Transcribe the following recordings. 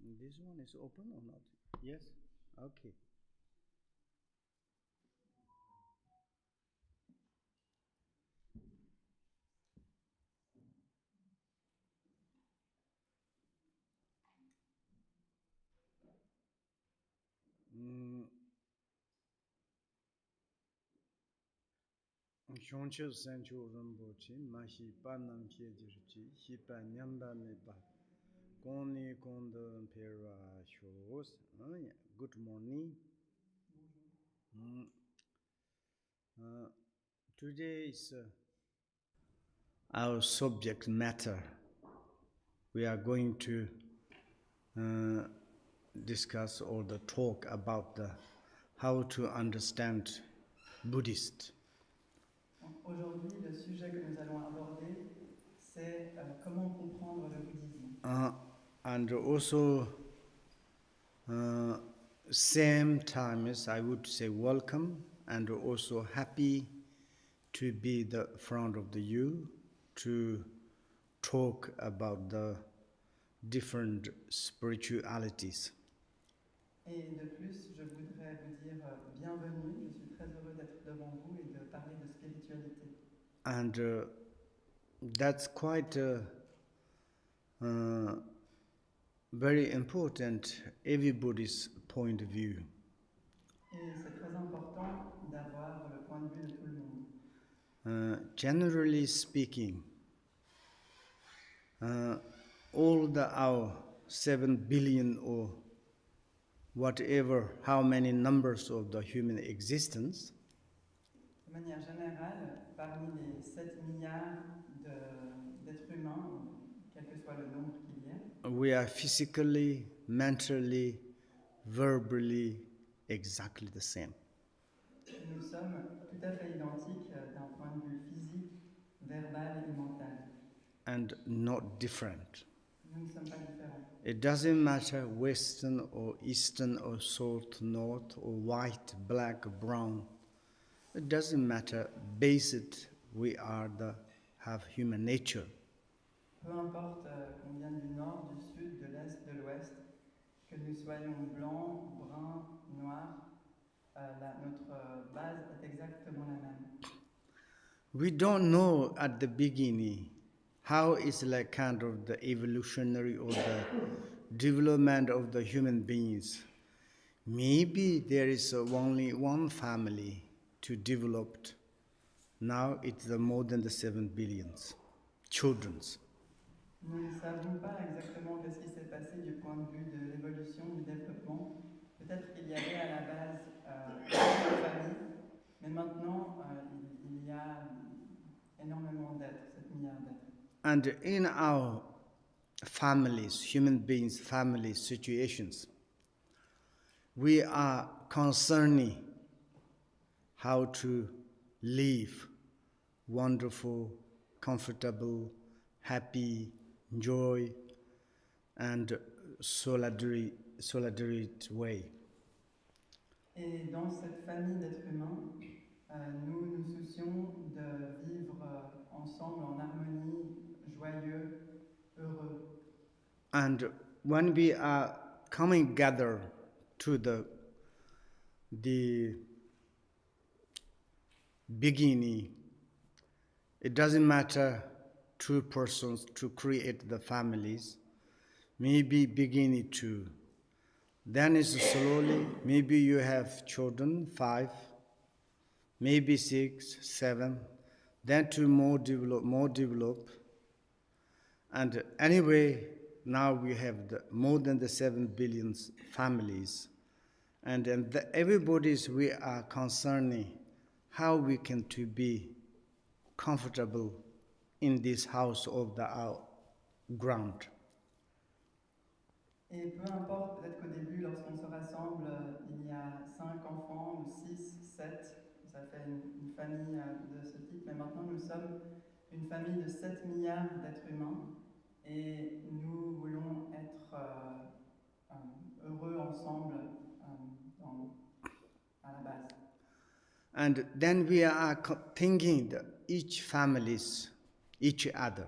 This one is open or not? Yes? Okay. Shonche Sancho Rinpoche, Mahi Panam Piedji, Hipa Nyamba Meba, Koni Kondo Pera Shos. Good morning. Today is our subject matter. We are going to discuss or the talk about how to understand Buddhist. Aujourd'hui, le sujet que nous allons aborder, c'est comment comprendre le bouddhisme. And also, same time as I would say welcome and also happy to be the front of the you to talk about the different spiritualities. Et de plus, je voudrais vous dire bienvenue. Je suis très heureux d'être devant vous et de parler de spiritualité. And that's quite very important, everybody's point of view. Et c'est très important d'avoir le point de vue de tout le monde. Generally speaking, all our 7 billion or whatever, how many numbers of the human existence, De manière générale, parmi les 7 milliards d'êtres humains, quel que soit le nombre qu'il y ait, we are physically, mentally, verbally exactly the same. nous sommes tout à fait identiques d'un point de vue physique, verbal et mental. And not different. Nous ne sommes pas différents. It doesn't matter Western or Eastern or South, North or white, black, brown. It doesn't matter. Basic, we have human nature. Peu importe qu'on vienne du nord, du sud, de l'est, de l'ouest, que nous soyons blancs, bruns, noirs, notre base est exactement la même. We don't know at the beginning how it's like kind of the evolutionary or the development of the human beings. Maybe there is only one family to develop. Now it's more than the 7 billions children's. Nous ne savons pas exactement qu'est-ce qui s'est passé du point de vue de l'évolution, du développement. Peut-être qu'il y avait à la base une famille, mais maintenant il y a énormément d'êtres, 7 milliards d'êtres. And in our families, human beings, family situations, we are concerning how to live wonderful, comfortable, happy, joy, and solidarity way. Et dans cette famille d'êtres humains, nous nous soucions de vivre ensemble en harmonie, joyeux, heureux. And when we are coming together to the beginning, it doesn't matter two persons to create the families, maybe beginning two. Then it's slowly, maybe you have children, 5, maybe 6, 7, then two more develop. And anyway, now we have more than the 7 billion families. And we are concerning how we can to be comfortable in this house of our ground. Et peu importe, peut-être qu'au début, lorsqu'on se rassemble, il y a 5 enfants ou 6, 7, ça fait une famille de ce type, mais maintenant nous sommes une famille de 7 milliards d'êtres humains et nous voulons être heureux ensemble à la base. And then we are thinking that each families, each other,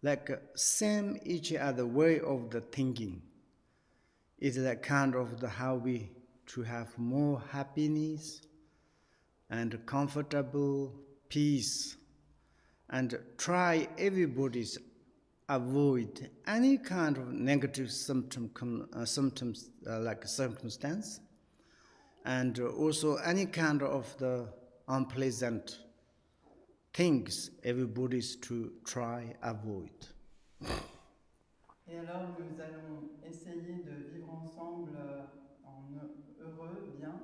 like same each other way of the thinking. is like kind of how we to have more happiness and comfortable peace, and try everybody's avoid any kind of negative symptoms like circumstance, and also any kind of the unpleasant things everybody's to try avoid. Et alors nous allons essayer de vivre ensemble en heureux, bien.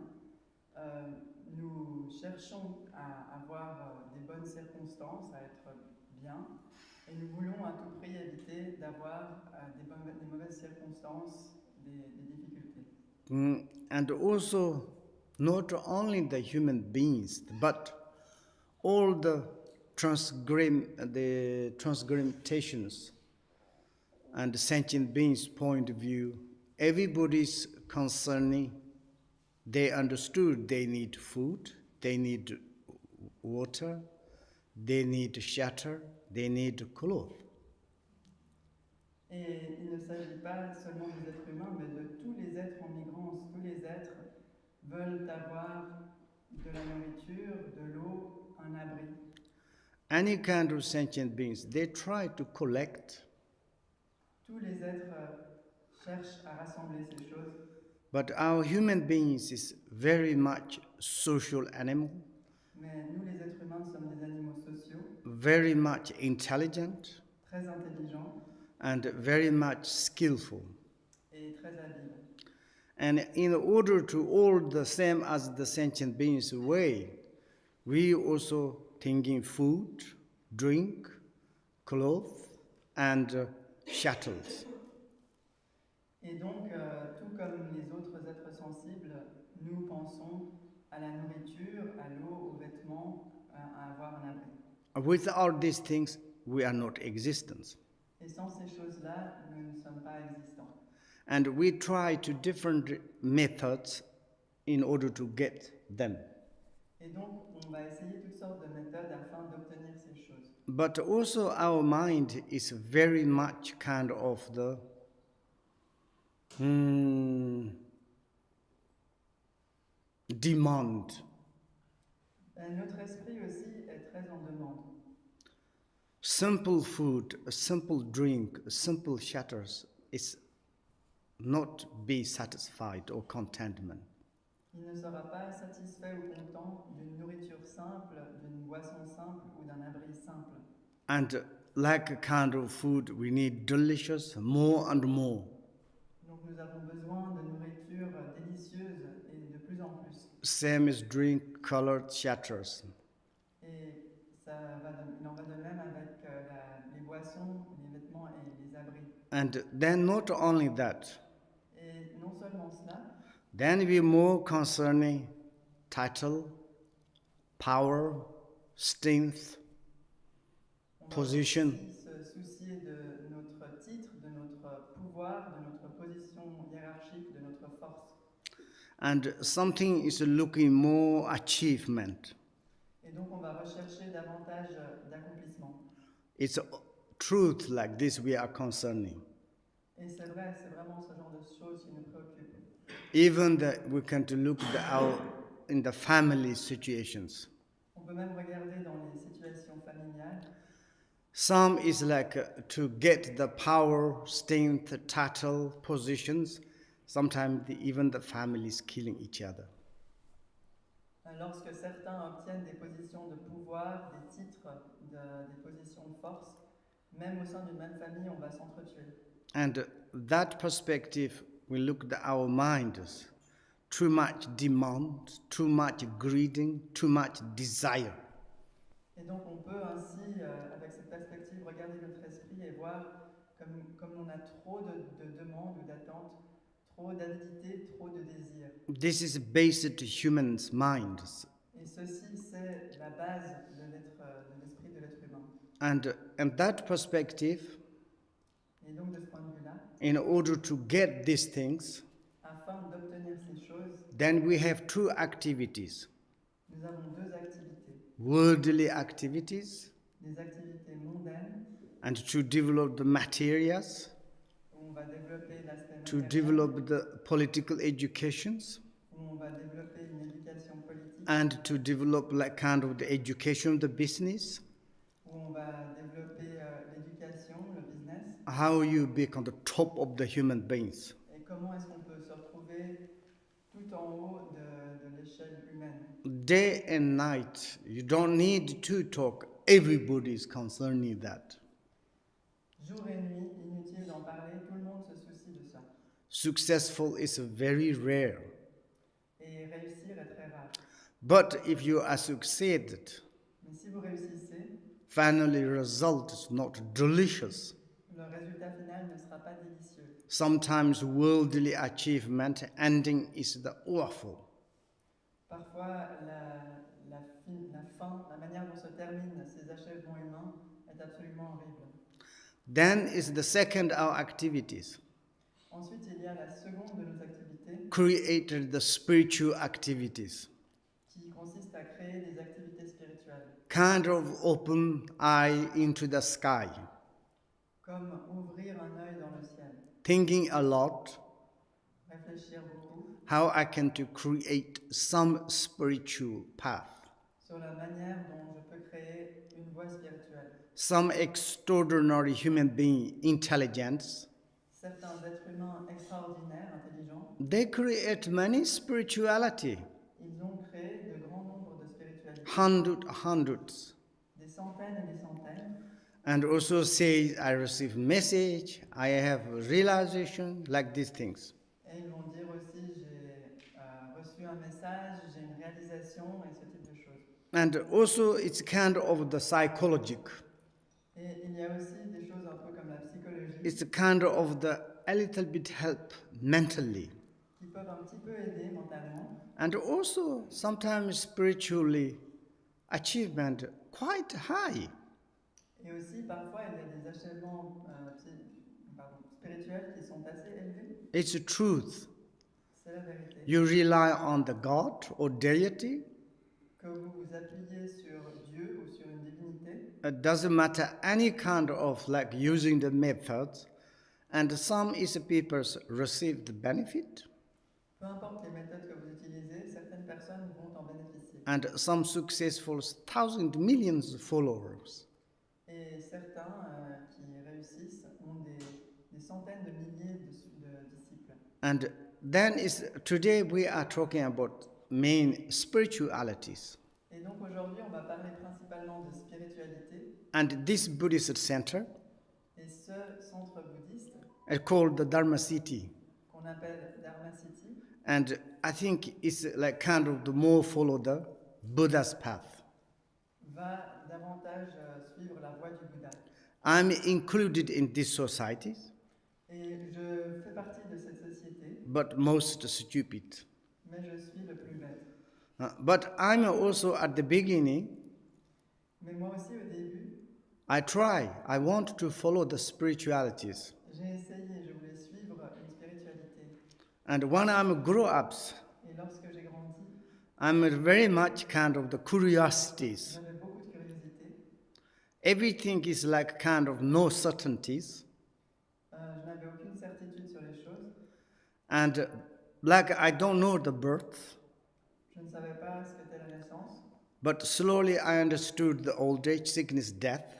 Nous cherchons à avoir des bonnes circonstances, à être bien, et nous voulons à tout prix éviter d'avoir des mauvaises circonstances, des difficultés. And also, not only the human beings, but all the transgressions and sentient beings' point of view, everybody's concerning. They understood they need food, they need water, they need shelter, they need clothes. Et il ne s'agit pas seulement des êtres humains, mais de tous les êtres en migrance. Tous les êtres veulent avoir de la nourriture, de l'eau, un abri. Any kind of sentient beings, they try to collect. Tous les êtres cherchent à rassembler ces choses. But our human beings is very much social animal. Mais nous, les êtres humains, sommes des animaux sociaux. Very much intelligent. Très intelligents. And very much skillful. Et très habiles. And in order to all the same as the sentient beings way, we also thinking food, drink, clothes, and shuttles. Et donc, tout comme les autres êtres sensibles, nous pensons à la nourriture, à l'eau, aux vêtements, à avoir un abri. Without these things, we are not existent. Et sans ces choses-là, nous ne sommes pas existants. And we try to different methods in order to get them. Et donc, on va essayer toutes sortes de méthodes afin d'obtenir ces choses. But also our mind is very much kind of the demand. Notre esprit aussi est très en demande. Simple food, a simple drink, a simple shelters is not be satisfied or contentment. Il ne sera pas satisfait ou content d'une nourriture simple, d'une boisson simple ou d'un abri simple. And like a kind of food, we need delicious, more and more. Donc nous avons besoin de nourriture délicieuse et de plus en plus. Same as drink, colored shelters. Et il en va de même avec les boissons, les vêtements et les abris. And then not only that, Et non seulement cela, then we more concerning title, power, strength, position. On va aussi se soucier de notre titre, de notre pouvoir, de notre position hiérarchique, de notre force. And something is looking more achievement. Et donc on va rechercher davantage d'accomplissement. It's a truth like this we are concerning. Et c'est vrai, c'est vraiment ce genre de choses qui nous préoccupent. Even that we can to look in the family situations. On peut même regarder dans les situations familiales. Some is like to get the power, strength, title, positions. Sometimes even the families killing each other. Lorsque certains obtiennent des positions de pouvoir, des titres, des positions de force, même au sein d'une même famille, on va s'entretuer. And that perspective, we look at our minds, too much demand, too much greeding, too much desire. Et donc on peut ainsi, avec cette perspective, regarder notre esprit et voir comme on a trop de demandes ou d'attentes, trop d'avidité, trop de désirs. This is basic to humans' minds. Et ceci, c'est la base de l'esprit de l'être humain. And that perspective, et donc de ce point de vue-là, in order to get these things, afin d'obtenir ces choses, then we have two activities. Nous avons deux activités. Worldly activities, des activités mondaines, and to develop the materials, où on va développer l'aspect to matériel, develop the political educations où on va développer une éducation politique, and to develop like kind of the education of the business, où on va développer l'éducation, le business, how you become the top of the human beings. et comment est-ce qu'on peut se retrouver tout en haut de l'échelle humaine. Day and night, you don't need to talk. Everybody is concerning that. Jour et nuit, inutile d'en parler, tout le monde se soucie de ça. Successful is very rare. Et réussir est très rare. But if you are succeeded, Mais si vous réussissez, finally result is not delicious. le résultat final ne sera pas délicieux. Sometimes worldly achievement ending is the awful. Parfois, la fin, la manière dont se terminent ces achèvements humains est absolument horrible. Then is the second our activities. Ensuite, il y a la seconde de nos activités Created the spiritual activities. qui consiste à créer des activités spirituelles, Kind of open eye into the sky. comme ouvrir un œil dans le ciel, Thinking a lot réfléchir beaucoup how I can to create some spiritual path. sur la manière dont je peux créer une voie spirituelle. Some extraordinary human being intelligence, Certains êtres humains extraordinaires, intelligents, they create many spirituality, ils ont créé de grands nombres de spiritualités, hundreds, des centaines et des centaines, and also say I receive message, I have realization, like these things. et ils vont dire aussi j'ai reçu un message, j'ai une réalisation et ce type de choses. And also it's kind of the psychologic. Et il y a aussi des choses un peu comme la psychologie It's kind of the a little bit help mentally. qui peuvent un petit peu aider mentalement. And also sometimes spiritually achievement quite high. Et aussi parfois il y a des achèvements spirituels qui sont assez élevés. It's a truth. C'est la vérité. You rely on the God or deity. Que vous vous appuyez sur Dieu ou sur une divinité, It doesn't matter any kind of like using the methods. And some is people receive the benefit. peu importe les méthodes que vous utilisez, certaines personnes vont en bénéficier. And some successful thousands, millions of followers. Et certains qui réussissent ont des centaines de milliers de disciples. And then today we are talking about main spiritualities. Et donc aujourd'hui, on va parler principalement de spiritualité. And this Buddhist center Et ce centre bouddhiste, is called the Dharma City. qu'on appelle Dharma City, And I think it's like kind of the more follow the Buddha's path. va davantage suivre la voie du Bouddha. I'm included in these societies, Et je fais partie de cette société, but most stupid. mais je suis le plus bête. But I'm also at the beginning, Mais moi aussi, au début, I want to follow the spiritualities. j'ai essayé, je voulais suivre une spiritualité. And when I'm grow up, Et lorsque j'ai grandi, I'm very much kind of the curiosities. j'avais beaucoup de curiosité. Everything is like kind of no certainties. Je n'avais aucune certitude sur les choses. And like I don't know the birth, Je ne savais pas ce qu'était la naissance. but slowly I understood the old age, sickness, death.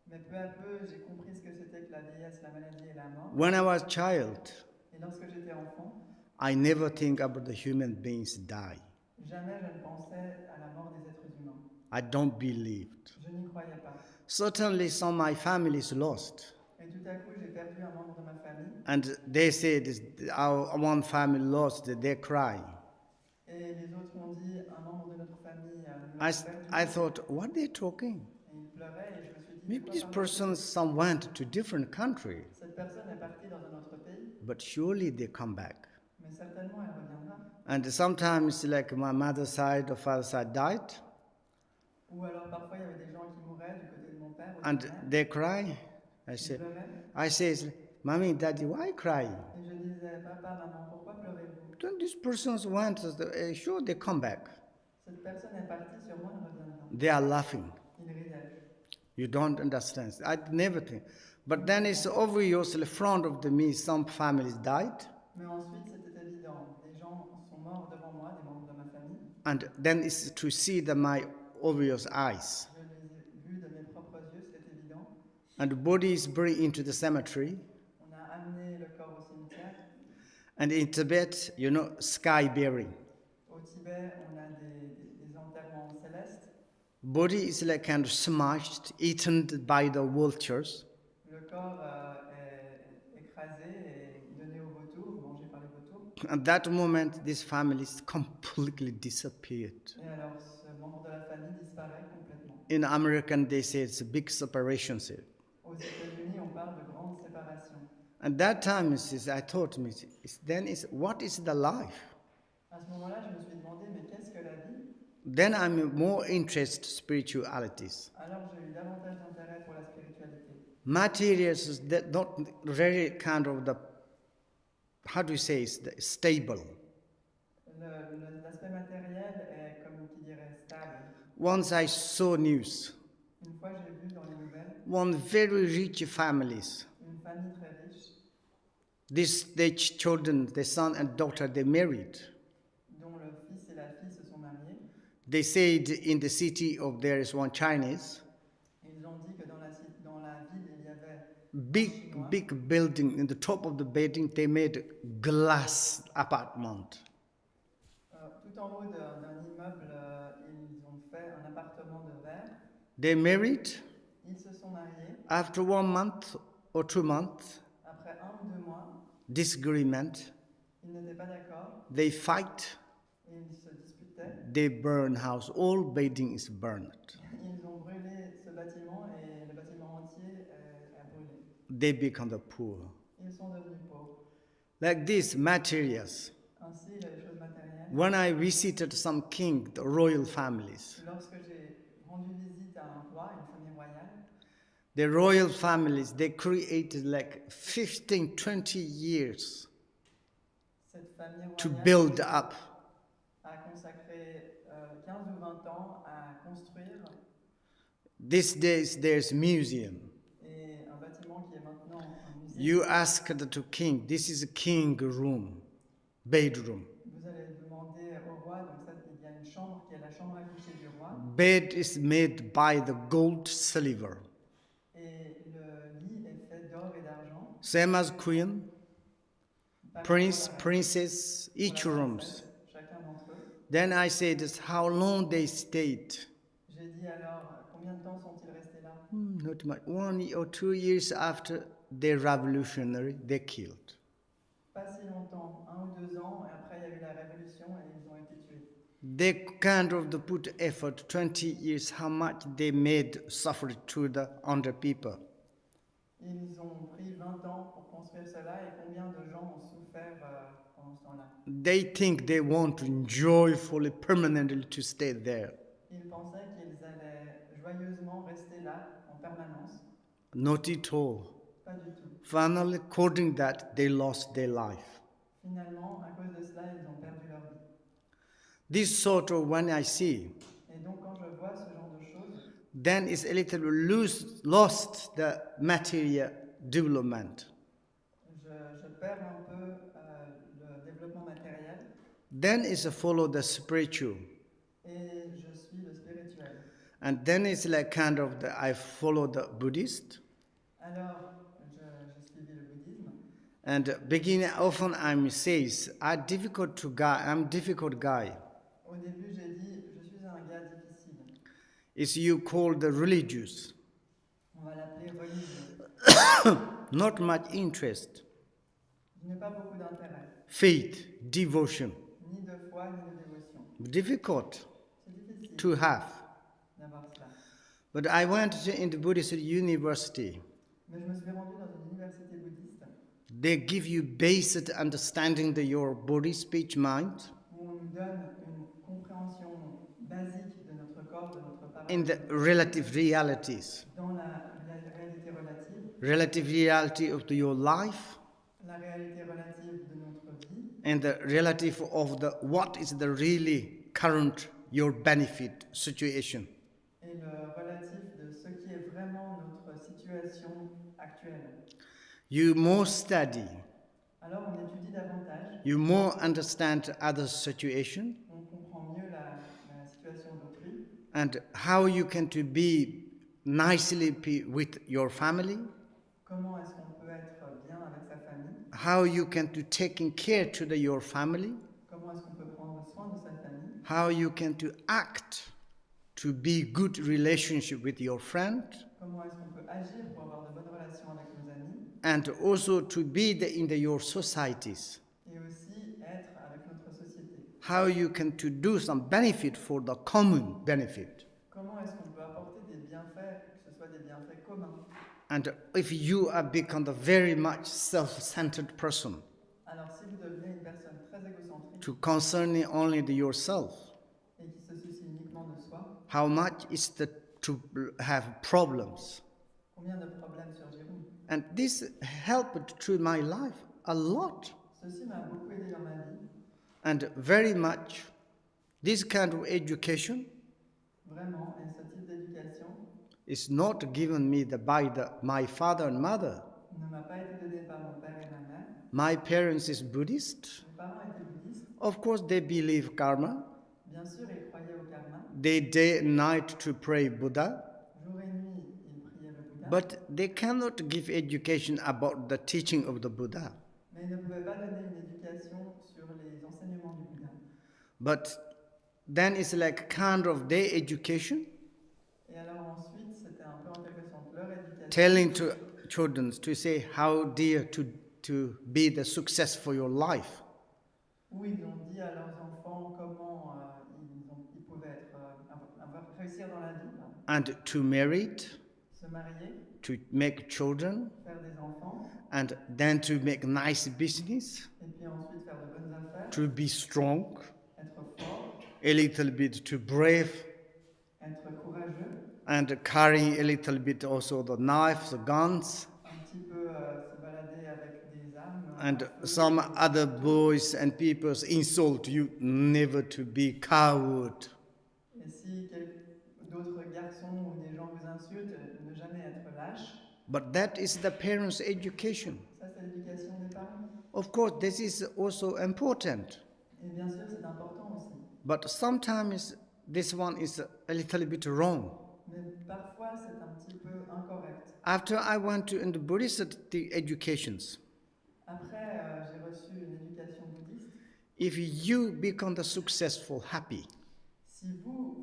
Mais peu à peu, j'ai compris ce que c'était que la vieillesse, la maladie et la mort. When I was a child, Et lorsque j'étais enfant, I never think about the human beings die. jamais je ne pensais à la mort des êtres humains. I don't believe. Je n'y croyais pas. Certainly some of my family is lost. Et tout à coup, j'ai perdu un membre de ma famille. And they say this, our one family lost, they cry. Et les autres m'ont dit, un membre de notre famille nous a perdu. I thought, what are they talking? Et ils pleuraient et je me suis dit, Maybe pourquoi this parler de person ça? some went to different country, Cette personne est partie dans un autre pays, but surely they come back. mais certainement elle reviendra. And sometimes like my mother's side or father's side died, Ou alors parfois il y avait des gens qui mouraient du côté de mon père ou de and ma mère. they cry. Ils pleuraient. I say, Mommy, Daddy, why cry? Et je disais, papa, maman, pourquoi pleurez-vous? Then this person went, sure they come back. Cette personne est partie, sûrement elle reviendra. They are laughing. Ils riaient. You don't understand. I never think. But then it's obvious in front of me some families died. Mais ensuite, c'était évident. Des gens sont morts devant moi, des membres de ma famille. And then it's to see my obvious eyes. Je les ai vus de mes propres yeux, c'était évident. And the body is brought into the cemetery. On a amené le corps au cimetière. And in Tibet, sky bearing. Au Tibet, on a des enterrements célestes. Body is like kind of smashed, eaten by the vultures. Le corps est écrasé et donné aux vautours, mangé par les vautours. At that moment, this family is completely disappeared. Et alors, ce membre de la famille disparaît complètement. In American, they say it's a big separation. Aux États-Unis, on parle de grande séparation. At that time, I thought, what is the life? À ce moment-là, je me suis demandé, mais qu'est-ce que la vie? Then I'm more interested in spiritualities. Alors j'ai eu davantage d'intérêt pour la spiritualité. Materials is not really kind of the, how do you say, stable. L'aspect matériel est, comme qui dirait, stable. Once I saw news. Une fois, j'ai vu dans les nouvelles. One very rich families. Une famille très riche. Their children, their son and daughter, they married. Dont le fils et la fille se sont mariés. They said in the city there is one Chinese. Ils ont dit que dans la ville il y avait big building. In the top of the building, they made glass apartment. Tout en haut d'un immeuble, ils ont fait un appartement de verre. They married. Ils se sont mariés. After 1 month or 2 months. Après 1 ou 2 mois. Disagreement. Ils n'étaient pas d'accord. They fight. Ils se disputaient. They burn house. All building is burned. Ils ont brûlé ce bâtiment et le bâtiment entier a brûlé. They become the poor. Ils sont devenus pauvres. Like this, materials. Ainsi, les choses matérielles. When I visited some king, the royal families. Lorsque j'ai rendu visite à un roi, une famille royale. The royal families, they created like 15, 20 years to build up. A consacré 15 ou 20 ans à construire. These days there's museum. Et un bâtiment qui est maintenant un musée. You ask the king, this is a king room, bedroom. Vous allez demander au roi, donc ça, il y a une chambre qui est la chambre à coucher du roi. Bed is made by the gold, silver. Et le lit est fait d'or et d'argent. Same as queen, prince, princess, each rooms. Chacun d'entre eux. Then I said, how long they stayed? J'ai dit alors, combien de temps sont-ils restés là? Not much. 1 or 2 years after their revolutionary, they killed. Pas si longtemps, 1 ou 2 ans, et après il y a eu la révolution et ils ont été tués. They kind of put effort, 20 years, how much they made suffer to the under people. Ils ont pris 20 ans pour construire cela et combien de gens ont souffert pendant ce temps-là? They think they want to joyfully, permanently to stay there. Ils pensaient qu'ils allaient joyeusement rester là en permanence. Not at all. Pas du tout. Finally, according that, they lost their life. Finalement, à cause de cela, ils ont perdu leur vie. This sort of when I see, Et donc quand je vois ce genre de choses, then it's a little lost the material development. Je perds un peu le développement matériel. Then is follow the spiritual. Et je suis le spirituel. And then it's like kind of I follow the Buddhist. Alors, j'ai suivi le bouddhisme. And beginning often I'm says, I'm difficult guy. Au début, j'ai dit, je suis un gars difficile. Is you call the religious. On va l'appeler religieux. Not much interest. Je n'ai pas beaucoup d'intérêt. Faith, devotion. Ni de foi, ni de dévotion. Difficult C'est difficile to have. d'avoir cela. But I went in the Buddhist university. Mais je me suis rendu dans une université bouddhiste. They give you basic understanding of your body, speech, mind. Où on nous donne une compréhension basique de notre corps, de notre parole. In the relative realities. Dans la réalité relative. Relative reality of your life. La réalité relative de notre vie. And the relative of what is the really current your benefit situation. Et le relatif de ce qui est vraiment notre situation actuelle. you more study, alors on étudie davantage, you more understand others' situation, on comprend mieux la situation d'autrui, and how you can to be nicely with your family, comment est-ce qu'on peut être bien avec sa famille, how you can to taking care to your family, comment est-ce qu'on peut prendre soin de sa famille, how you can to act to be good relationship with your friend, comment est-ce qu'on peut agir pour avoir de bonnes relations avec nos amis, and also to be in your societies, et aussi être avec notre société. how you can to do some benefit for the common benefit. Comment est-ce qu'on peut apporter des bienfaits, que ce soit des bienfaits communs. And if you are become a very much self-centered person, Alors si vous devenez une personne très égocentrique to concerning only yourself, et qui se soucie uniquement de soi, how much is to have problems? combien de problèmes surgiront? And this helped to my life a lot. Ceci m'a beaucoup aidé dans ma vie. And very much, this kind of education Vraiment, et ce type d'éducation is not given me by my father and mother. ne m'a pas été donné par mon père et ma mère. My parents is Buddhist. Mes parents étaient bouddhistes. Of course, they believe karma. Bien sûr, ils croyaient au karma. They day and night to pray Buddha. Jour et nuit, ils priaient le Bouddha. But they cannot give education about the teaching of the Buddha. Mais ils ne pouvaient pas donner une éducation sur les enseignements du Bouddha. But then it's like kind of their education, Et alors ensuite, c'était un peu en quelque sorte leur éducation. telling to children to say how dear to be the success for your life. Où ils ont dit à leurs enfants comment ils pouvaient réussir dans la vie. And to marry, Se marier, to make children, faire des enfants, and then to make nice business, et puis ensuite faire de bonnes affaires, to be strong, être fort, a little bit to brave, être courageux, and carrying a little bit also the knives, the guns, un petit peu se balader avec des armes. and some other boys and people insult you never to be coward. Et si d'autres garçons ou des gens vous insultent, ne jamais être lâche. But that is the parents' education. Ça, c'est l'éducation des parents. Of course, this is also important. Et bien sûr, c'est important aussi. But sometimes this one is a little bit wrong. Mais parfois, c'est un petit peu incorrect. After I went to in the Buddhist educations, Après, j'ai reçu une éducation bouddhiste. if you become the successful, happy, Si vous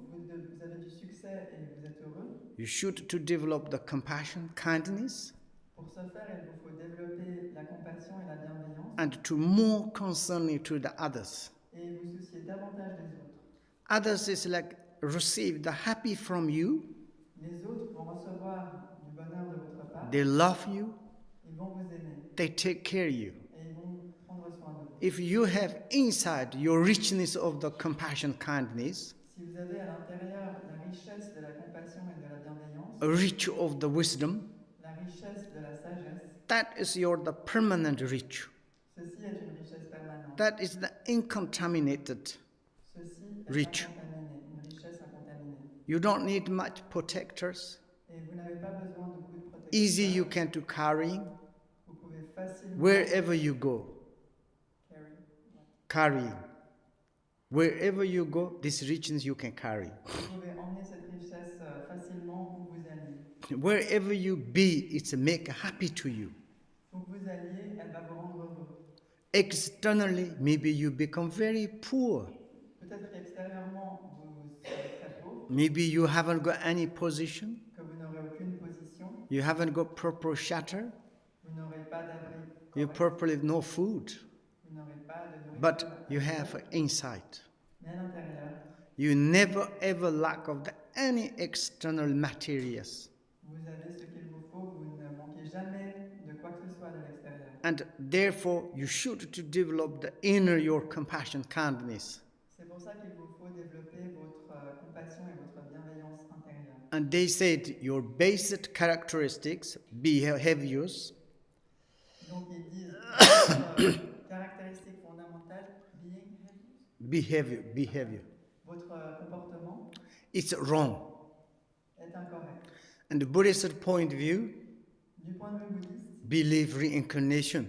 avez du succès et vous êtes heureux, you should to develop the compassion, kindness, pour ce faire, il vous faut développer la compassion et la bienveillance and to more concerning to the others. et vous soucier davantage des autres. Others is like receive the happy from you. Les autres vont recevoir du bonheur de votre part. They love you. Ils vont vous aimer They take care of you. et ils vont prendre soin de vous. If you have inside your richness of the compassion, kindness, Si vous avez à l'intérieur la richesse de la compassion et de la bienveillance, a rich of the wisdom, la richesse de la sagesse, that is the permanent rich. ceci est une richesse permanente. That is the incontaminated. Ceci est Rich. incontaminé, une richesse incontaminée. You don't need much protectors. Et vous n'avez pas besoin de beaucoup de protection. Easy you can to carry Vous pouvez facilement wherever you go. carry. Carry. Wherever you go, this richness you can carry. Vous pouvez emmener cette richesse facilement où vous alliez. Wherever you be, it's make happy to you. Où vous alliez, elle va vous rendre heureux. Externally, maybe you become very poor. Peut-être qu'extérieurement, vous serez très pauvre, Maybe you haven't got any position. que vous n'aurez aucune position, You haven't got proper shelter. vous n'aurez pas d'abri You correct, properly no food. vous n'aurez pas de nourriture. But you have insight. Mais à l'intérieur, You never ever lack of any external materials. vous avez ce qu'il vous faut, vous ne manquez jamais de quoi que ce soit de l'extérieur. And therefore, you should to develop the inner your compassion, kindness. C'est pour ça qu'il vous faut développer votre compassion et votre bienveillance intérieure. And they said your basic characteristics, behaviors, Donc ils disent votre caractéristique fondamentale, behavior, votre comportement it's wrong. est incorrect. And the Buddhist point of view, Du point de vue bouddhiste, believe reincarnation.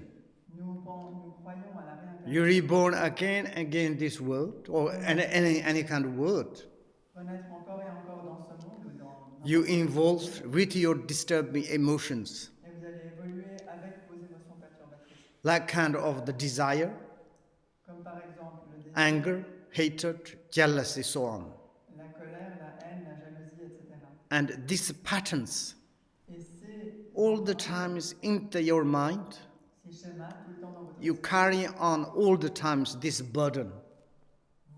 Nous croyons à la réincarnation. You reborn again and again in this world, or any kind of world. Renaître encore et encore dans ce monde ou dans You involve with your disturbing emotions, et vous allez évoluer avec vos émotions perturbatrices. like kind of the desire, Comme par exemple le désir, anger, hatred, jealousy, so on. la colère, la haine, la jalousie, etc. And these patterns Et ces all the time is into your mind. ces schémas tout le temps dans votre You esprit, carry on all the times this burden.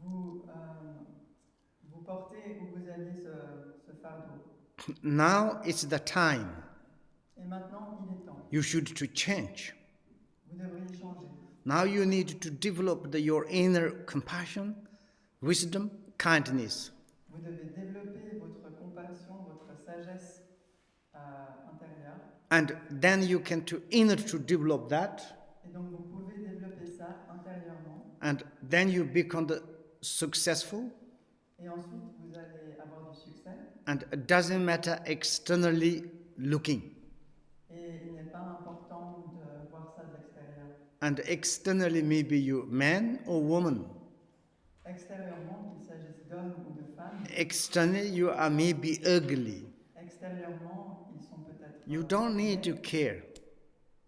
vous portez ou vous aviez ce fardeau. Now it's the time. Et maintenant, il est temps. You should to change. Vous devriez changer. Now you need to develop your inner compassion, wisdom, kindness. Vous devez développer votre compassion, votre sagesse intérieure. And then you can to develop that. Et donc vous pouvez développer ça intérieurement. And then you become successful. Et ensuite vous allez avoir du succès. And it doesn't matter externally looking. Et il n'est pas important de voir ça de l'extérieur. And externally maybe you man or woman. Extérieurement, qu'il s'agisse d'hommes ou de femmes. Externally you are maybe ugly. Extérieurement, ils sont peut-être. You don't need to care.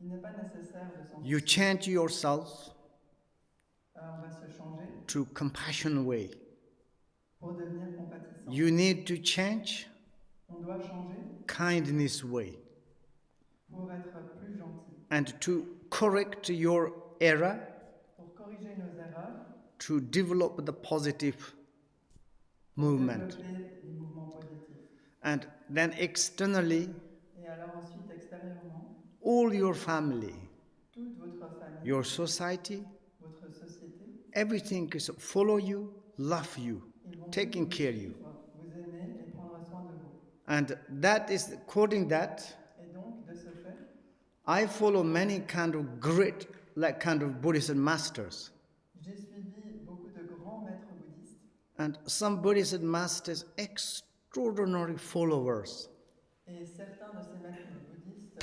Il n'est pas nécessaire de s'en You change yourself on va se changer to compassion way. pour devenir compatissant. You need to change On doit changer kindness way. pour être plus gentil, And to correct your error, pour corriger nos erreurs, to develop the positive movement. développer des mouvements positifs. And then externally, Et alors ensuite, extérieurement, all your family, toute votre famille, your society, votre société, everything is follow you, love you, ils vont taking tous care of you. vous aimer et prendre soin de vous. And that is according that Et donc, de ce fait, I follow many kind of great like kind of Buddhist masters. j'ai suivi beaucoup de grands maîtres bouddhistes And some Buddhist masters extraordinary followers. et certains de ces maîtres bouddhistes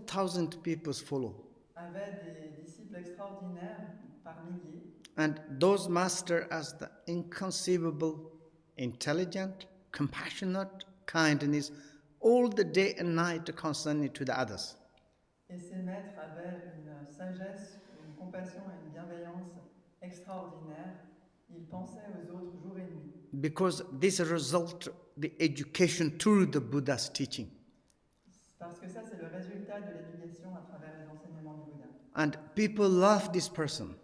Thousand people follow. avaient des disciples extraordinaires par milliers. And those masters as the inconceivable, intelligent, compassionate, kindness, all the day and night concerning to the others. Et ces maîtres avaient une sagesse, une compassion et une bienveillance extraordinaires. Ils pensaient aux autres jour et nuit. Because this result the education through the Buddha's teaching. Parce que ça, c'est le résultat de l'éducation à travers les enseignements du Bouddha. And people love this person.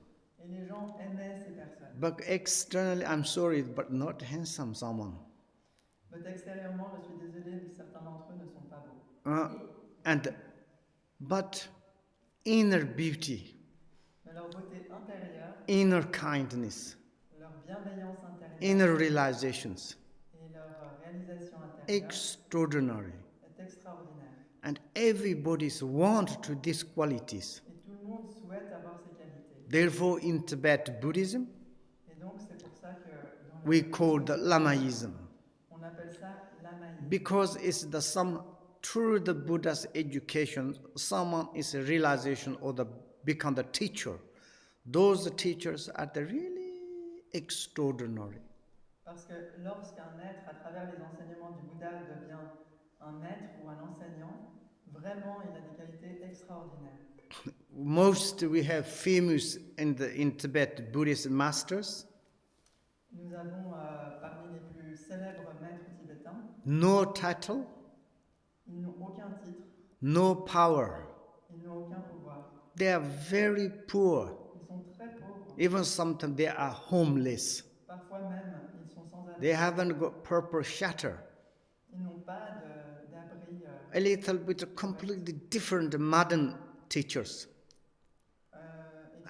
Et les gens aimaient ces personnes. But externally, I'm sorry, but not handsome someone. Mais extérieurement, je suis désolée, certains d'entre eux ne sont pas beaux. But inner beauty, Mais leur beauté intérieure, inner kindness, leur bienveillance intérieure inner realizations, et leur réalisation intérieure extraordinary. est extraordinaire. And everybody wants to these qualities. Et tout le monde souhaite avoir ces qualités. Therefore, in Tibet Buddhism, Et donc, c'est pour ça que dans we call the Lamaism. on appelle ça lamaïsme. Because it's through the Buddha's education, someone is a realization or become the teacher. Those teachers are really extraordinary. Parce que lorsqu'un être, à travers les enseignements du Bouddha, devient un maître ou un enseignant, vraiment, il a des qualités extraordinaires. Most we have famous in Tibet Buddhist masters. Nous avons parmi les plus célèbres maîtres tibétains, No title, ils n'ont aucun titre, no power. ils n'ont aucun pouvoir. They are very poor. Ils sont très pauvres. Even sometimes they are homeless. Parfois même, ils sont sans abri. They haven't got proper shelter. Ils n'ont pas d'abri. A little bit completely different modern teachers,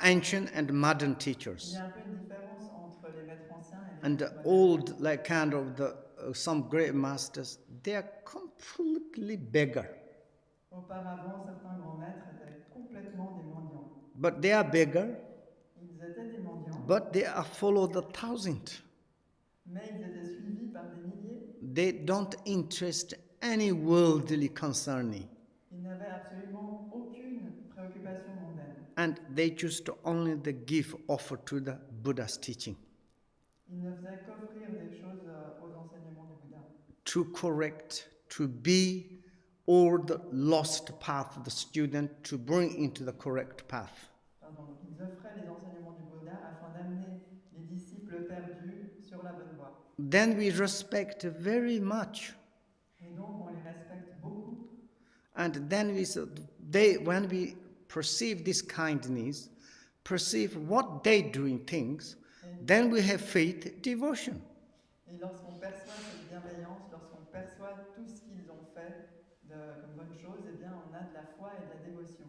ancient and modern Il teachers, y a un peu une différence entre les maîtres anciens et les and the maîtres modernes. old, like kind of some great masters. They are completely beggar, Auparavant, certains grands maîtres étaient complètement des mendiants. but they are beggar, Ils étaient des mendiants, but they are follow the thousand. mais ils étaient suivis par des milliers. They don't interest any worldly concerning. Ils n'avaient absolument aucune And they choose to only the give offered to the Buddha's teaching. Ils ne faisaient qu'offrir des choses aux enseignements du Bouddha. To correct, to be all the lost path of the student, to bring into the correct path. Pardon, donc ils offraient les enseignements du Bouddha afin d'amener les disciples perdus sur la bonne voie. Then we respect very much. Et donc on les respecte beaucoup. And then when we perceive this kindness, perceive what they doing things, then we have faith, devotion. Et lorsqu'on perçoit cette bienveillance, lorsqu'on perçoit tout ce qu'ils ont fait comme bonne chose, eh bien on a de la foi et de la dévotion.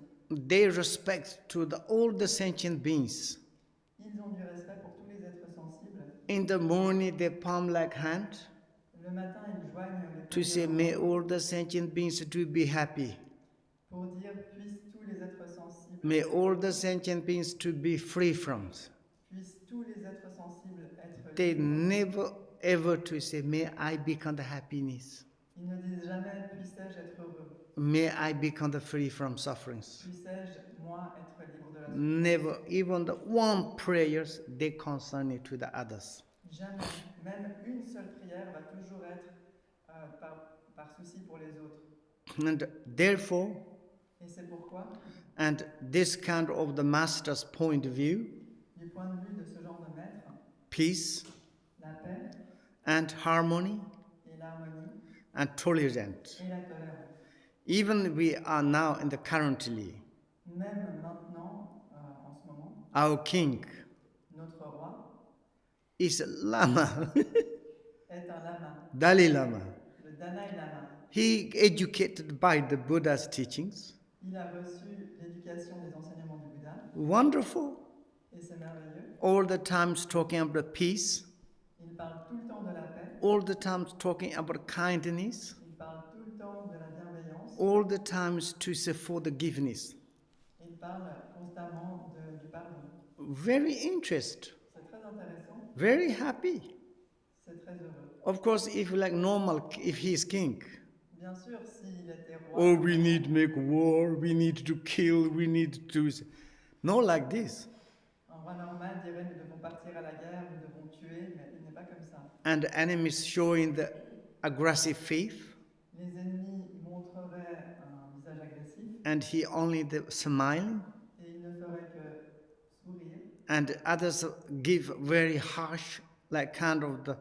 They respect to all the sentient beings. Ils ont du respect pour tous les êtres sensibles. In the morning they palm like hand Le matin, ils joignent les to say, may all the sentient beings to be happy. Pour dire, puissent tous les êtres sensibles. May all the sentient beings to be free from. Puissent tous les êtres sensibles être They libres. never ever to say, may I become the happiness. Ils ne disent jamais, puissais-je être heureux. May I become the free from sufferings. Puissais-je, moi, être libre de la souffrance. Never, even the one prayers, they concern it to the others. Jamais, même une seule prière va toujours être par souci pour les autres. And therefore, Et c'est pourquoi, and this kind of the master's point of view, du point de vue de ce genre de maître, peace la paix and harmony et l'harmonie and tolerance. et la tolérance. Even we are now in the currently, Même maintenant, en ce moment, our king notre roi is Lama, est un lama, Dalai Lama. le Dalai Lama. He educated by the Buddha's teachings. Il a reçu l'éducation des enseignements du Bouddha, Wonderful. et c'est merveilleux. All the times talking about peace. Il parle tout le temps de la paix, All the times talking about kindness. il parle tout le temps de la bienveillance, All the times to say forgiveness. il parle constamment du pardon. Very interested. C'est très intéressant, Very happy. c'est très heureux. Of course, if like normal, if he is king, Bien sûr, s'il était roi, oh, we need to make war, we need to kill, we need to... No, like this. un roi normal dirait nous devons partir à la guerre, nous devons tuer, mais il n'est pas comme ça. And the enemies showing the aggressive faith, Les ennemis montreraient un visage agressif and he only the smiling, et il ne ferait que sourire. and others give very harsh, like kind of the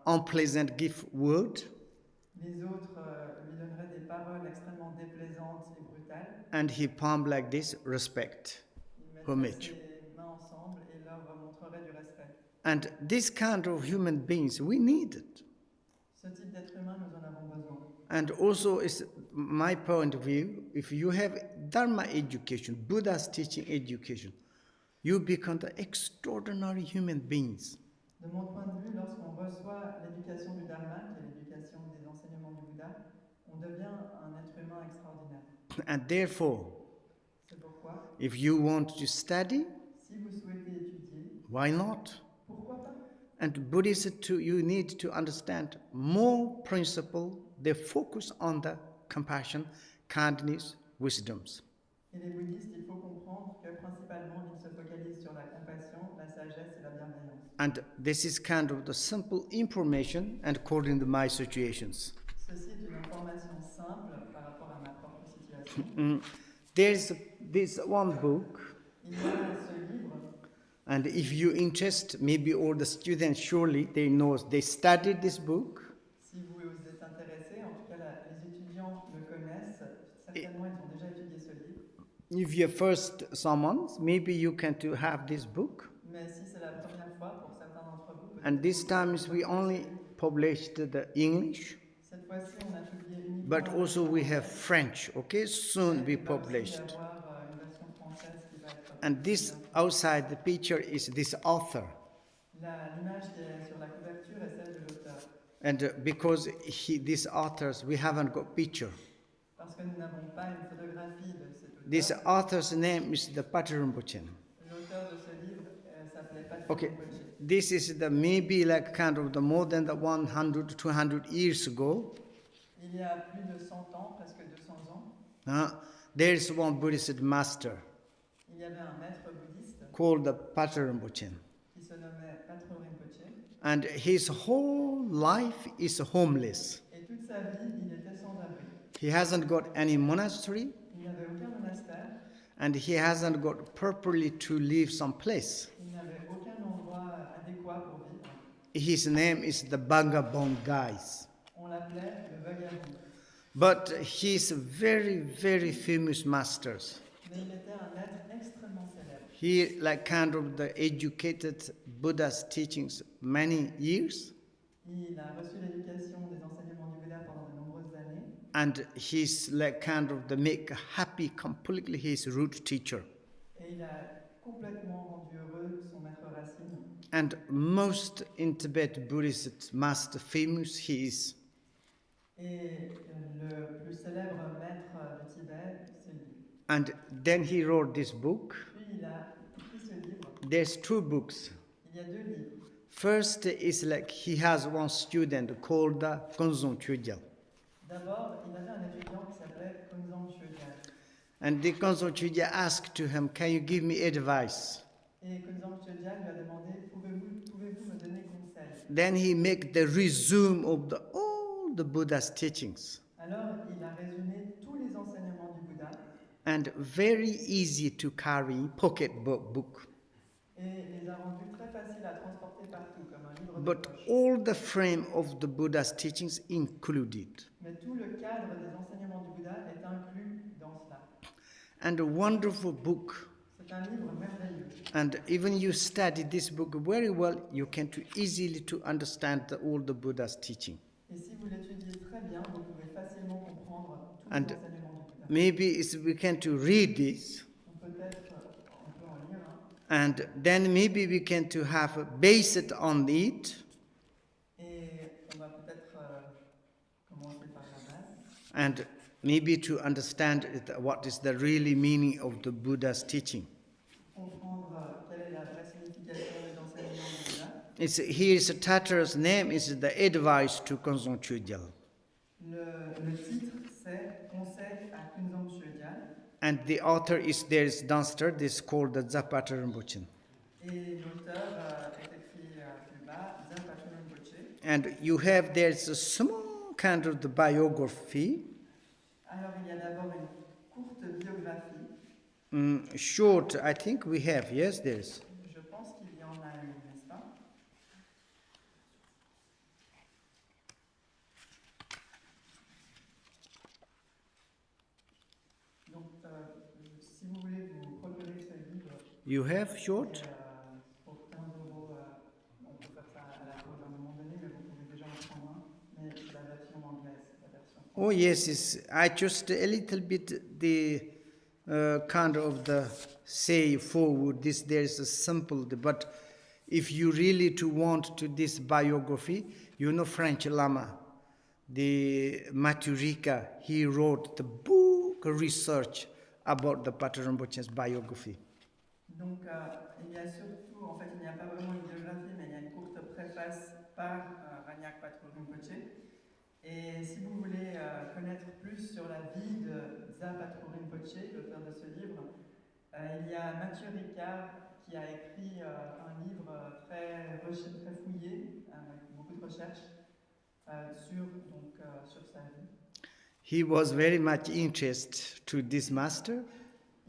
unpleasant gift word, Les autres lui donneraient des paroles extrêmement déplaisantes et brutales. and he palm like this, respect, Il mettrait homage. ses mains ensemble et leur montrerait du respect. And this kind of human beings, we need it. Ce type d'être humain, nous en avons besoin. And also, it's my point of view, if you have Dharma education, Buddha's teaching education, you become the extraordinary human beings. De mon point de vue, lorsqu'on reçoit l'éducation du Dharma, qui est l'éducation des enseignements du Bouddha, on devient un être humain extraordinaire. And therefore, C'est pourquoi, if you want to study, si vous souhaitez étudier, why not? pourquoi pas? And Buddhists too, you need to understand more principle. They focus on the compassion, kindness, wisdoms. Et les bouddhistes, il faut comprendre que principalement, ils se focalisent sur la compassion, la sagesse et la bienveillance. And this is kind of the simple information and according to my situations. Ceci est une information simple par rapport à ma propre situation. There's this one book, Il y a ce livre, and if you interest, maybe all the students surely they know they studied this book. si vous êtes intéressé, en tout cas les étudiants le connaissent, certainement ils ont déjà étudié ce livre. If you're first someone, maybe you can to have this book. Mais si c'est la première fois pour certains d'entre vous, peut-être And this que time vous we connaissez only ce livre. published the English, Cette fois-ci, on a publié uniquement but la also version we have française. French. Okay, soon be Il va aussi y published. avoir une version française qui va être And this publiée. outside the picture is this author. L'image qui est sur la couverture est celle de l'auteur. And because these authors, we haven't got picture. Parce que nous n'avons pas une photographie de cet auteur. This author's name is the Patrul Rinpoche. L'auteur de ce livre s'appelait Patrul Okay, Rinpoche. this is the maybe like kind of the more than the 100, 200 years ago. Il y a plus de 100 ans, presque 200 ans, There is one Buddhist master. y avait un maître bouddhiste called the Patrul Rinpoche. qui se nommait Patrul Rinpoche. And his whole life is homeless. Et toute sa vie, il était sans abri. He hasn't got any monastery, Il n'avait aucun monastère. and he hasn't got properly to live someplace. Il n'avait aucun endroit adéquat pour vivre. His name is the Vagabond guys. On l'appelait le vagabond. But he's a very, very famous master. Mais il était un maître extrêmement célèbre. He like kind of the educated Buddha's teachings many years. Il a reçu l'éducation des enseignements du Bouddha pendant de nombreuses années. And he's like kind of the make happy completely his root teacher. Et il a complètement rendu heureux son maître racine. And most in Tibet Buddhist master famous he is. Et le plus célèbre maître du Tibet, c'est lui. And then he wrote this book. Puis il a écrit ce livre. There's two books. Il y a deux livres. First is like he has one student called Kunzang CHÖGYAL. D'abord, il avait un étudiant qui s'appelait Kunzang CHÖGYAL. And the Kunzang CHÖGYAL asked to him, "Can you give me advice?" Et Kunzang CHÖGYAL lui a demandé, pouvez-vous me donner conseil? Then he make the resume of all the Buddha's teachings. Alors, il a résumé tous les enseignements du Bouddha. And very easy to carry pocket book. Et les a rendus très faciles à transporter partout, comme un livre de But poche. all the frame of the Buddha's teachings included. Mais tout le cadre des enseignements du Bouddha est inclus dans cela. And a wonderful book. C'est un livre merveilleux. And even you study this book very well, you can too easily to understand all the Buddha's teaching. Et si vous l'étudiez très bien, vous pouvez facilement comprendre tous les And enseignements du Bouddha. maybe we can to read this, On peut en lire un. and then maybe we can to have base it on it, Et on va peut-être commencer par la base. and maybe to understand what is the really meaning of the Buddha's teaching. Comprendre quelle est la vraie signification des enseignements du Bouddha. Here's a Tatar's name is the advice to Kunzang CHÖGYAL. Le titre, c'est Conseil à Kunzang CHÖGYAL. And the author is there is downstairs, this is called the Dza Patrul Rinpoche. Et l'auteur est écrit plus bas, Dza Patrul Rinpoche. And you have there's a small kind of the biography, Alors il y a d'abord une courte biographie. short, I think we have, yes, there's. Je pense qu'il y en a une, n'est-ce pas? Donc, si vous voulez vous procurer ce livre, You have short? pour 15 €, on peut faire ça à la pause à un moment donné, mais vous pouvez déjà en prendre un. Mais c'est la version anglaise, la version française. Oh yes, I just a little bit the kind of the say forward. This there is a simple, but if you really to want to this biography, you know French Lama, the Maturika, he wrote the book research about the Patrul Rinpoche's biography. Donc, il y a surtout, en fait, il n'y a pas vraiment une biographie, mais il y a une courte préface par Ranyak Patrul Rinpoche. Et si vous voulez connaître plus sur la vie de Dza Patrul Rinpoche, l'auteur de ce livre, il y a Mathieu Ricard qui a écrit un livre très fouillé, avec beaucoup de recherches sur sa vie. He was very much interested to this master.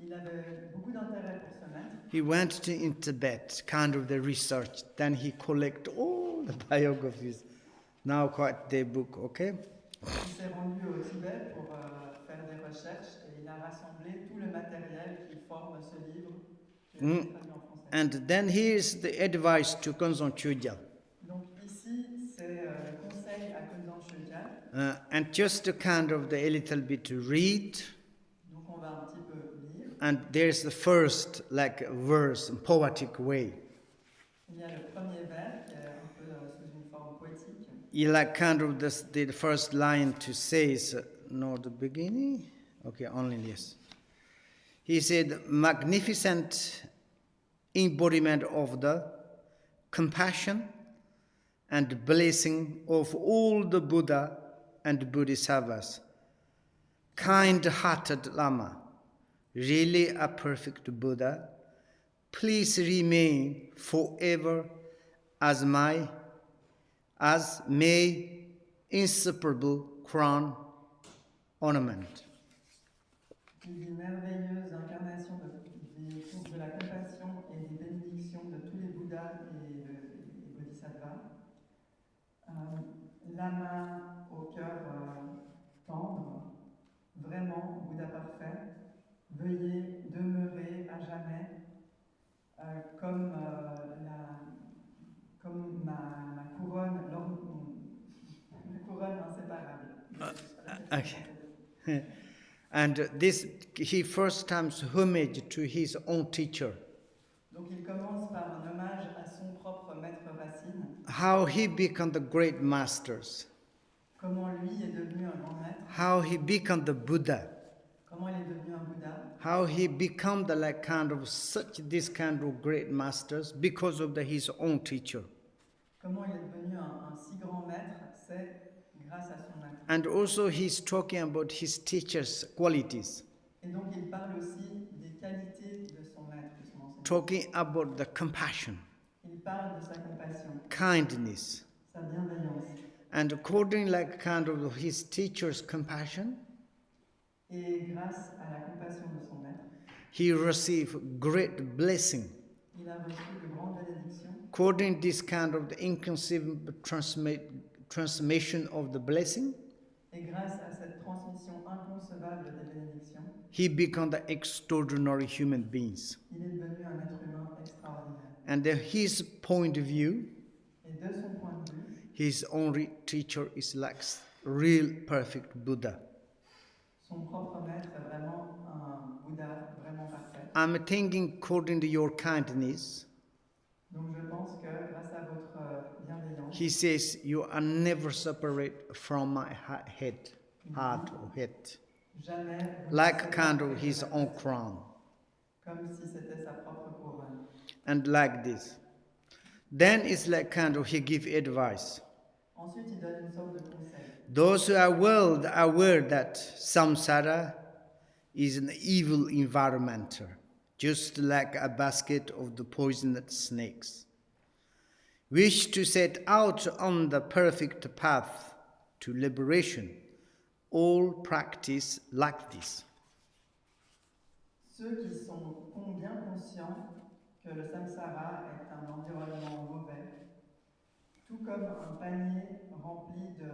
Il avait beaucoup d'intérêt pour ce maître. He went to in Tibet, kind of the research. Then he collect all the biographies. Now quite the book, okay? Il s'est rendu au Tibet pour faire des recherches et il a rassemblé tout le matériel qui forme ce livre qui est traduit en français. And then here's the advice to Kunzang CHÖGYAL. Donc ici, c'est le conseil à Kunzang CHÖGYAL. And just to kind of the a little bit to read. Donc on va un petit peu lire. And there's the first like verse in poetic way. Il y a le premier vers qui est un peu sous une forme poétique. You like kind of the first line to say is no the beginning. Okay, only yes. He said, magnificent embodiment of the compassion and blessing of all the Buddha and Bodhisattvas, kind-hearted Lama, really a perfect Buddha, please remain forever as my inseparable crown ornament. Il dit merveilleuse incarnation de la compassion et des bénédictions de tous les Bouddhas et les Bodhisattvas. Lama au cœur tendre, vraiment Bouddha parfait, veuillez demeurer à jamais comme ma couronne, ma couronne inséparable. Okay. And this, he first times homage to his own teacher. Donc il commence par un hommage à son propre maître racine. How he became the great masters. Comment lui est devenu un grand maître. How he became the Buddha. Comment il est devenu un Bouddha. How he became the this kind of great masters because of his own teacher. Comment il est devenu un si grand maître, c'est grâce à son maître. And also he's talking about his teacher's qualities. Et donc il parle aussi des qualités de son maître, de son enseignant. Talking about the compassion. Il parle de sa compassion. Kindness. Sa bienveillance. And according his teacher's compassion, et grâce à la compassion de son maître, he received great blessing. Il a reçu de grandes bénédictions. According this kind of the inconceivable transmission of the blessing, et grâce à cette transmission inconcevable des bénédictions, he became the extraordinary human beings. Il est devenu un être humain extraordinaire. And his point of view, et de son point de vue, his only teacher is like real perfect Buddha. Son propre maître est vraiment un Bouddha vraiment parfait. I'm thinking according to your kindness. Donc je pense que grâce à votre bienveillance, he says, you are never separate from my heart or head. Jamais like kind of his own crown. Comme si c'était sa propre couronne. And like this. Then it's like kind of he give advice. Ensuite, il donne une sorte de conseil. Those who are well aware that samsara is an evil environment, just like a basket of the poisoned snakes, wish to set out on the perfect path to liberation, all practice like this. Ceux qui sont bien conscients que le samsara est un environnement mauvais, tout comme un panier rempli de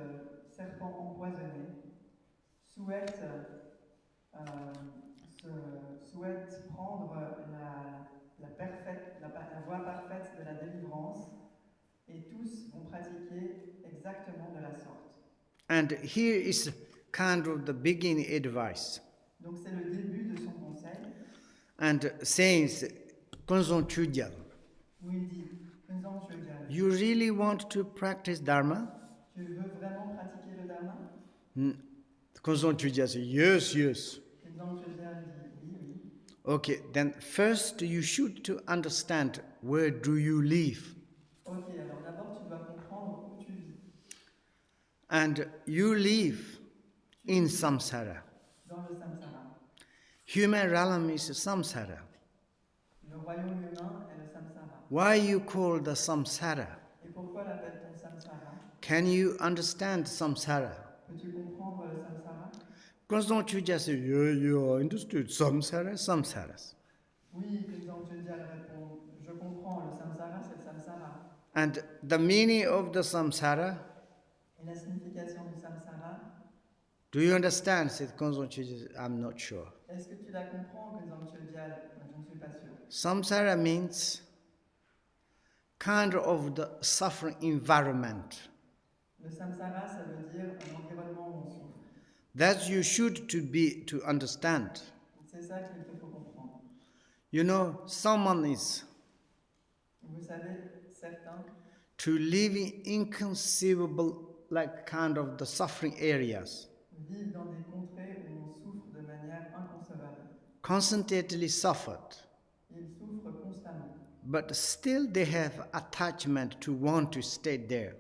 serpents empoisonnés, souhaitent prendre la voie parfaite de la délivrance, et tous vont pratiquer exactement de la sorte. And here is kind of the beginning advice. Donc c'est le début de son conseil. And says, Kunzang CHÖGYAL, où il dit, Kunzang CHÖGYAL, you really want to practice Dharma? Tu veux vraiment pratiquer le Dharma? Kunzang CHÖGYAL says, yes, yes. Kunzang CHÖGYAL dit, oui, oui. Okay, then first you should to understand where do you live. Ok, alors d'abord tu dois comprendre où tu vis. And you live in samsara. Dans le samsara. Human realm is samsara. Le royaume humain est le samsara. Why you call the samsara? Et pourquoi l'appelle-t-on samsara? Can you understand samsara? Peux-tu comprendre le samsara? Kunzang CHÖGYAL says, yeah, understood. Samsara, samsaras. Oui, Kunzang CHÖGYAL répond, je comprends, le samsara, c'est le samsara. And the meaning of the samsara, et la signification du samsara, do you understand? Said Kunzang CHÖGYAL, I'm not sure. Est-ce que tu la comprends, Kunzang CHÖGYAL? Je ne suis pas sûr. Samsara means kind of the suffering environment. Le samsara, ça veut dire un environnement où on souffre. That you should to understand. C'est ça qu'il te faut comprendre. You know, someone is Vous savez, certains to live in inconceivable like kind of the suffering areas. Vivent dans des contrées où on souffre de manière inconcevable. Constantly suffered. Ils souffrent constamment. But still they have attachment to want to stay there.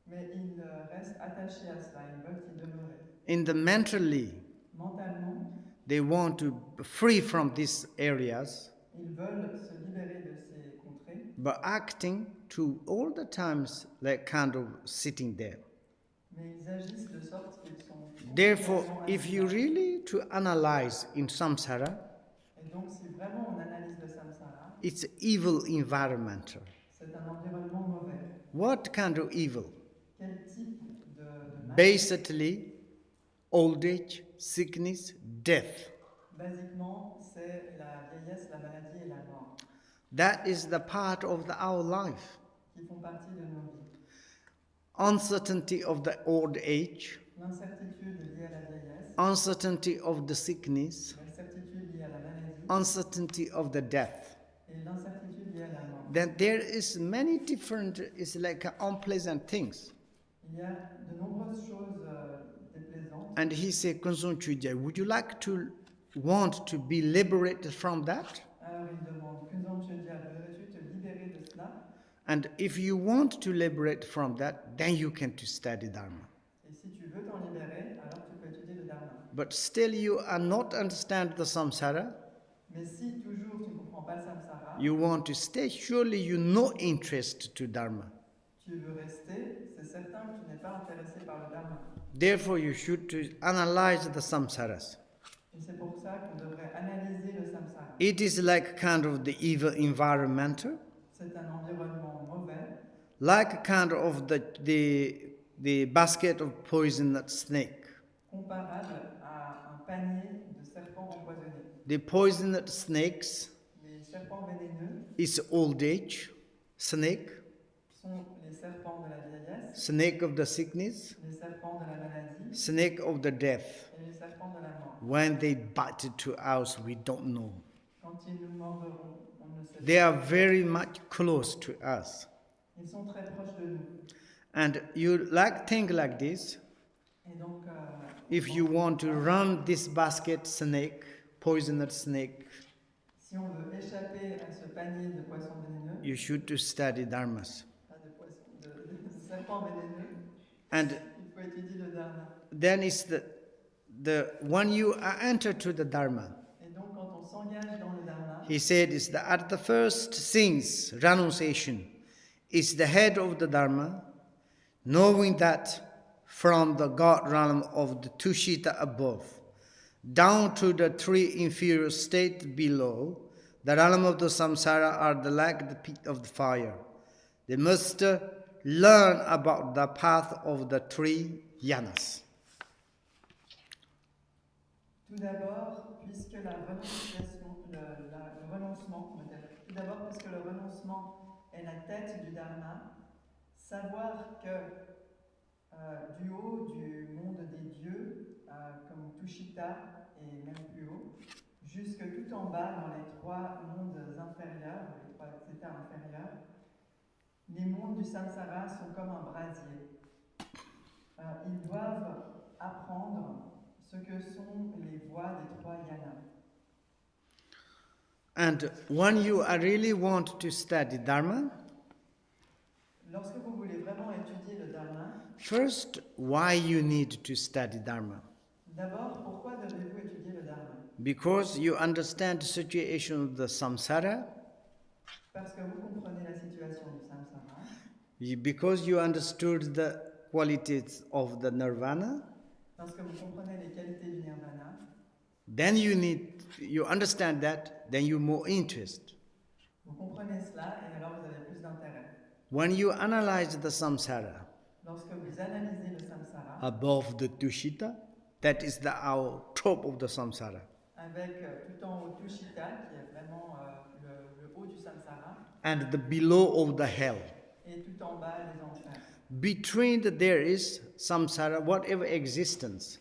Mais ils restent attachés à cela, ils veulent y demeurer. In the mentally, Mentalement, they want to be free from these areas, Ils veulent se libérer de ces contrées, but acting to all the times like kind of sitting there. mais ils agissent de sorte qu'ils sont Therefore, continuellement if assis you là. really to analyze in samsara, Et donc, si vraiment on analyse le samsara, it's evil environmental. c'est un environnement mauvais. What kind of evil? Quel type de mal? Basically, old age, sickness, death. Basiquement, c'est la vieillesse, la maladie et la mort That is the part of our life. qui font partie de nos vies. Uncertainty of the old age, L'incertitude liée à la vieillesse, uncertainty of the sickness, l'incertitude liée à la maladie uncertainty of the death. et l'incertitude liée à la mort. Then there is many different, it's like unpleasant things. Il y a de nombreuses choses déplaisantes. And he said, Kunzang CHÖGYAL, would you like to want to be liberated from that? Alors il demande, Kunzang CHÖGYAL, voudrais-tu te libérer de cela? And if you want to liberate from that, then you can to study Dharma. Et si tu veux t'en libérer, alors tu peux étudier le Dharma. But still you are not understand the samsara, Mais si toujours tu ne comprends pas le samsara, you want to stay, surely you no interest to Dharma. tu veux rester, c'est certain que tu n'es pas intéressé par le Dharma. Therefore you should to analyze the samsaras. Et c'est pour ça qu'on devrait analyser le samsara. It is like kind of the evil environmental, C'est un environnement mauvais, like kind of the basket of poisoned snake. comparable à un panier de serpents empoisonnés. The poisoned snakes Les serpents vénéneux is old age, snake, sont les serpents de la vieillesse, snake of the sickness, les serpents de la maladie snake of the death. et les serpents de la mort. When they bite to us, we don't know. Quand ils nous mordront, on ne sait They pas. are very much close to us. Ils sont très proches de nous. And you like think like this, Et donc, if you want to run this basket snake, poisoned snake, si on veut échapper à ce panier de poissons vénéneux, you should to study dharmas. de serpents vénéneux, And il faut étudier le Dharma. then it's the when you enter to the dharma, Et donc, quand on s'engage dans le Dharma, he said is that at the first things, renunciation is the head of the dharma, knowing that from the God realm of the Tushita above, down to the three inferior states below, the realm of the samsara are like the pit of the fire. They must learn about the path of the three yanas. tout d'abord, puisque le renoncement, peut-être, tout d'abord, puisque le renoncement est la tête du Dharma, savoir que du haut du monde des dieux, comme Tushita et même plus haut, jusque tout en bas dans les trois mondes inférieurs, les trois états inférieurs, les mondes du samsara sont comme un brasier. Ils doivent apprendre ce que sont les voies des trois yanas. And when you really want to study Dharma, Lorsque vous voulez vraiment étudier le Dharma, first, why you need to study Dharma? d'abord, pourquoi devez-vous étudier le Dharma? Because you understand the situation of the samsara, Parce que vous comprenez la situation du samsara, because you understood the qualities of the nirvana, parce que vous comprenez les qualités du nirvana, then you understand that, then you more interest. vous comprenez cela et alors vous avez plus d'intérêt. When you analyze the samsara Lorsque vous analysez le samsara, above the tushita, that is our top of the samsara. avec tout en haut Tushita, qui est vraiment le haut du samsara, And the below of the hell. et tout en bas les enfers. Between there is samsara, whatever existence.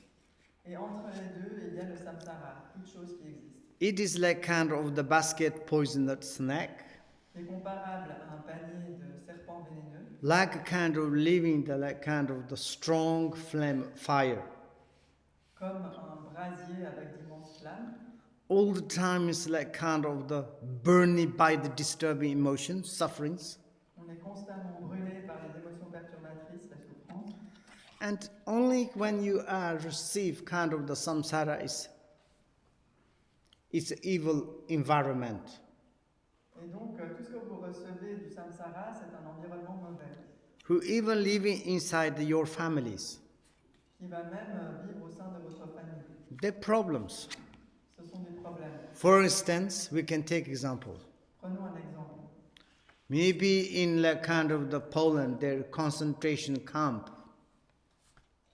Et entre les deux, il y a le samsara, toute chose qui existe. It is like kind of the basket poisoned snake, C'est comparable à un panier de serpents vénéneux, like a kind of living like kind of the strong flame fire. comme un brasier avec d'immenses flammes. All the time is like kind of the burning by the disturbing emotions, sufferings. On est constamment brûlé par les émotions perturbatrices, la souffrance. And only when you receive kind of the samsara is it's an evil environment. Et donc, tout ce que vous recevez du samsara, c'est un environnement mauvais. Who even living inside your families. Qui va même vivre au sein de votre famille. There are problems. Ce sont des problèmes. For instance, we can take example. Prenons un exemple. Maybe in the kind of the Poland, there concentration camp.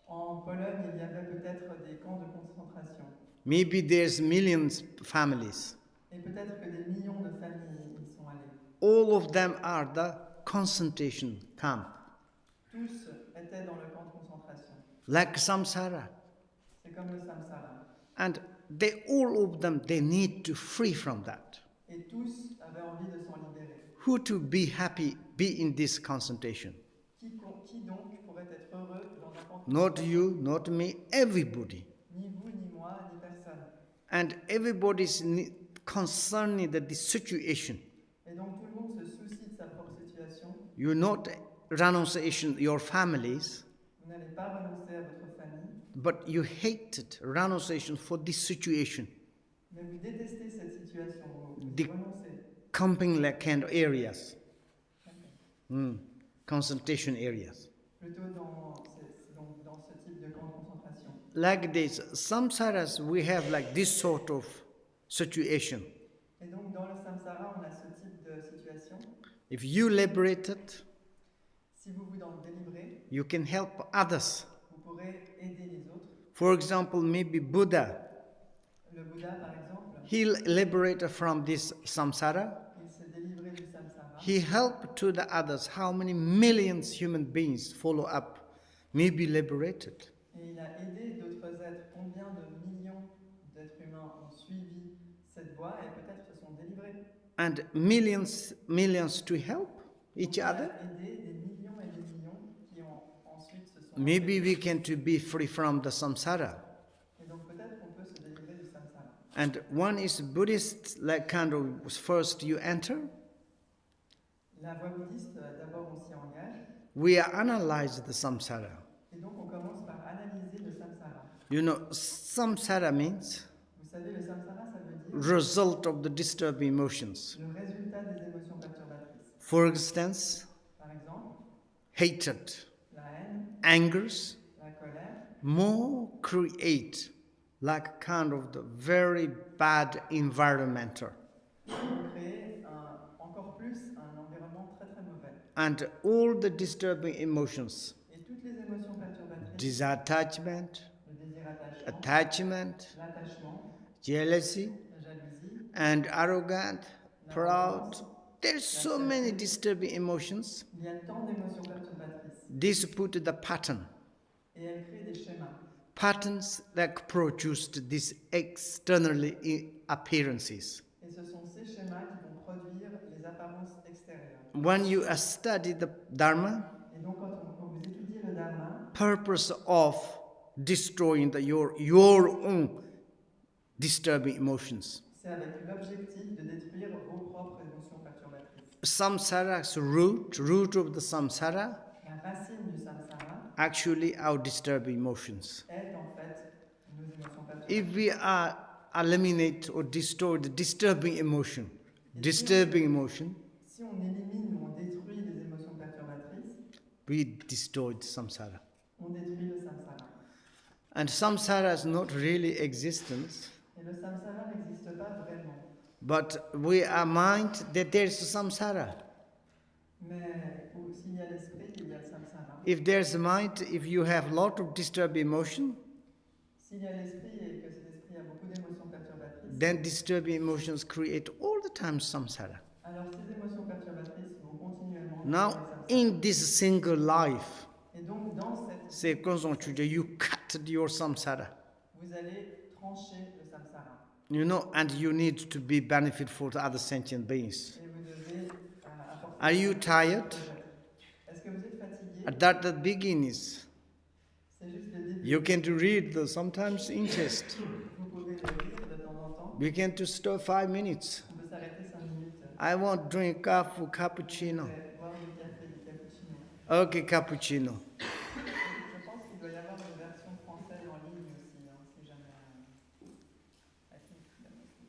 En Pologne, il y avait peut-être des camps de concentration. Maybe there's millions families. Et peut-être que des millions de familles y sont allées. All of them are the concentration camp. Tous étaient dans le camp de concentration. Like samsara. C'est comme le samsara. And all of them, they need to free from that. Et tous avaient envie de s'en libérer. Who to be happy, be in this concentration? Qui donc pourrait être heureux dans un camp de Not concentration? you, not me, everybody. Ni vous, ni moi, ni personne. And everybody is concerned that the situation. Et donc tout le monde se soucie de sa propre situation. You not renunciation your families, Vous n'allez pas renoncer à votre famille. but you hated renunciation for this situation. Mais vous détestez cette situation, vous The- renoncez. Camping like kind of areas, concentration areas. Plutôt dans ce type de camp de concentration. Like this, samsaras we have like this sort of situation. Et donc dans le samsara, on a ce type de situation. If you liberated, Si vous vous en délivrez, you can help others. vous pourrez aider les autres. For example, maybe Buddha, Le Bouddha, par exemple, he liberated from this samsara. il s'est délivré du samsara. He helped to the others. How many millions human beings follow up, maybe liberated. Et il a aidé d'autres êtres. Combien de millions d'êtres humains ont suivi cette voie et peut-être se sont délivrés. And millions to help each Donc, il a other. aidé des millions et des millions qui ont ensuite se sont Maybe we can to be free from the samsara. Et donc peut-être qu'on peut se délivrer du samsara. And one is Buddhist, like kind of first you enter. La voie bouddhiste, d'abord on s'y engage. We analyze the samsara. Et donc on commence par analyser le samsara. You know, samsara means Vous savez, le samsara, ça veut dire result of the disturbing emotions. le résultat des émotions perturbatrices. For instance, Par exemple, hatred, la haine, angers, la colère, more create like kind of the very bad environment. vont créer encore plus un environnement très très mauvais. And all the disturbing emotions, Et toutes les émotions perturbatrices, disattachment, le désir attachant, attachment, l'attachement, jealousy, la jalousie, and arrogant, proud. There's so many disturbing emotions. il y a tant d'émotions perturbatrices. This put the pattern. Et elle crée des schémas. Patterns that produced these externally appearances. Et ce sont ces schémas qui vont produire les apparences extérieures. When you study the Dharma, Et donc quand vous étudiez le Dharma, purpose of destroying your own disturbing emotions. c'est avec l'objectif de détruire vos propres émotions perturbatrices. Samsara's root of the samsara, La racine du samsara actually our disturbing emotions. est en fait nos émotions perturbatrices. If we eliminate or destroy the disturbing emotion, Si on élimine ou on détruit les émotions perturbatrices, we destroyed samsara. on détruit le samsara. And samsara is not really existence, Et le samsara n'existe pas vraiment. but we are mind that there is samsara. Mais s'il y a l'esprit, il y a le samsara. If there's mind, if you have lot of disturbing emotion, S'il y a l'esprit et que cet esprit a beaucoup d'émotions perturbatrices, then disturbing emotions create all the time samsara. alors ces émotions perturbatrices vont continuellement Now, créer le samsara. in this single life, Et donc dans cette say Kunzang, you cut your samsara. vous allez trancher le samsara. You know, and you need to be benefit for the other sentient beings. Et vous devez apporter. Are you tired? Est-ce que vous êtes fatigué? At that the beginning, C'est juste le début. you can to read the sometimes interest. Vous pouvez le lire de temps en temps. We can to stop 5 minutes. On peut s'arrêter 5 minutes. I want drink coffee, cappuccino. Boire du café, du cappuccino. Okay, cappuccino. Je pense qu'il doit y avoir une version française en ligne aussi, si jamais. I think there must be.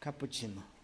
cappuccino.